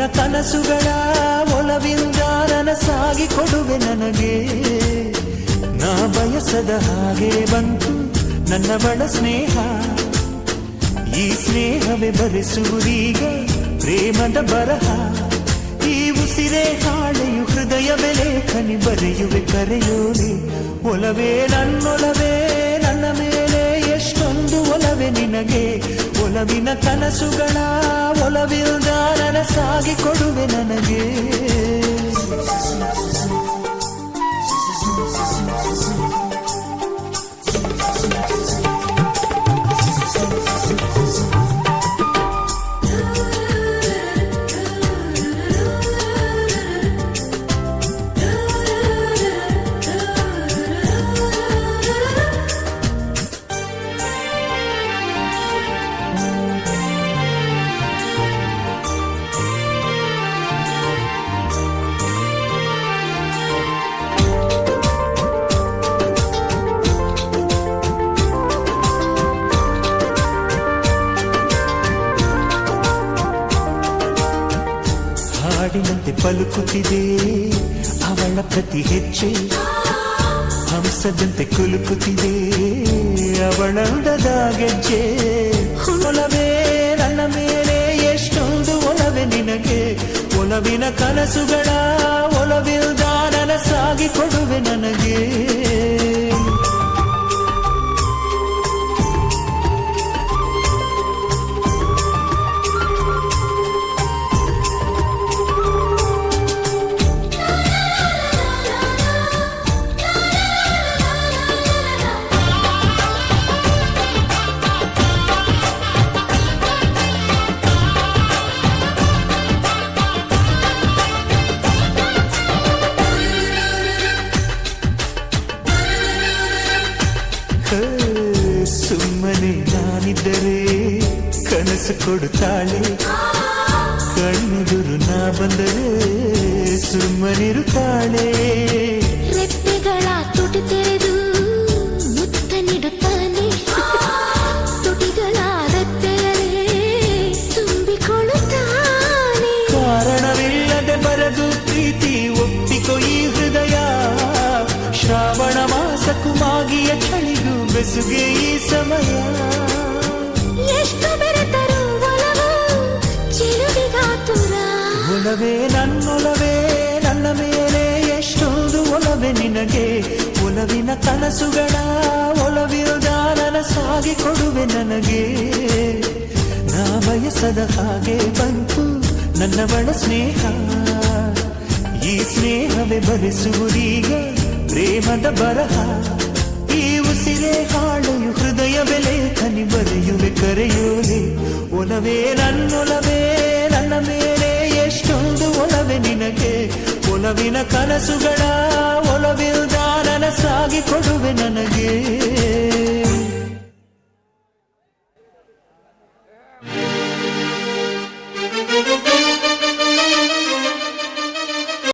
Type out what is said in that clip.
ಒಲವಿನ ಕನಸುಗಳ ಒಲವಿಂದ ನನಸಾಗಿ ಕೊಡುವೆ ನನಗೆ. ನಾ ಬಯಸದ ಹಾಗೆ ಬಂತು ನನ್ನ ಬಳ ಸ್ನೇಹ, ಈ ಸ್ನೇಹವೇ ಬರೆಸುವುದೀಗ ಪ್ರೇಮದ ಬರಹ. ಈ ಉಸಿರೇ ಹಾಳೆಯು ಹೃದಯವೇ ಲೇಖನಿ ಬರೆಯುವೆ ಕರೆಯೋಲೆ. ಒಲವೇ ನನ್ನೊಲವೇ ನನ್ನ ಮೇಲೆ ಎಷ್ಟೊಂದು ಒಲವೇ ನಿನಗೆ. ಒಲವಿನ ಕನಸುಗಳ ಒಲವಿಲ್ದ ನನಸಾಗಿ ಕೊಡುವೆ ನನಗೆ. ಹಾಡಿನಂತೆ ಪಲುಕುತ್ತಿದೆ ಅವಳ ಪ್ರತಿ ಹೆಜ್ಜೆ, ಹಂಸದಂತೆ ಕುಲುಕುತ್ತಿದೆ ಅವಳಂದದ ಗೆಜ್ಜೆ. ಒಲವೇ ನನ್ನ ಮೇಲೆ ಎಷ್ಟೊಂದು ಒಲವೇ ನಿನಗೆ. ಒಲವಿನ ಕನಸುಗಳ ಒಲವಿಲ್ದ ನನಸಾಗಿ ಕೊಡುವೆ ನನಗೆ. ಸುಮ್ಮನೆ ನಾನಿದ್ದರೆ ಕನಸು ಕೊಡುತ್ತಾಳೆ, ಕಣ್ಣೆದುರು ನಾ ಬಂದರೆ ಸುಮ್ಮನಿರುತ್ತಾಳೆ. ರೆಪ್ಪೆಗಳ ತುಟಿ ತೆರೆದು ಮುತ್ತ ನೀಡುತ್ತಾನೆ, ತುಟಿಗಳ ರೆಪ್ಪೆಯಲ್ಲೇ ತುಂಬಿಕೊಳ್ಳುತ್ತಾನೆ. ಕಾರಣವಿಲ್ಲದೆ ಬರದು ಪ್ರೀತಿ ಒಪ್ಪಿಕೊ ಈ ಹೃದಯ. ಶ್ರಾವಣ ಮಾಸಕ್ಕೂ ಮಾಗಿಯ ಚಳಿಗೂ ಬೆಸುಗೆ ಈ ಸಮಯ. ಎಷ್ಟು ಬೆರೆತರು ಒಲವು ಚಿಲುವಿಗಾತುರ. ಒಲವೇ ನನ್ನೊಲವೇ ನನ್ನ ಮೇಲೆ ಎಷ್ಟೊಂದು ಒಲವೇ ನಿನಗೆ. ಒಲವಿನ ಕನಸುಗಳ ಒಲವಿಲ್ದ ನನಸಾಗಿ ಕೊಡುವೆ ನನಗೆ. ನಾ ಬಯಸದ ಹಾಗೆ ಬಂತು ನನ್ನ ಬಳ ಸ್ನೇಹ, ಈ ಸ್ನೇಹವೇ ಬರೆಸುವುದೀಗ ಪ್ರೇಮದ ಬರಹ. ಈ ಉಸಿರೇ ಹಾಳೆಯು ಹೃದಯವೇ ಲೇಖನಿ ಬರೆಯುವೆ ಕರೆಯೋಲೆ. ಒಲವೇ ನನ್ನೊಲವೇ ನನ್ನ ಮೇಲೆ ಎಷ್ಟೊಂದು ಒಲವೇ ನಿನಗೆ. ಒಲವಿನ ಕನಸುಗಳ ಒಲವಿಲ್ದ ನನಸಾಗಿ ಕೊಡುವೆ ನನಗೆ.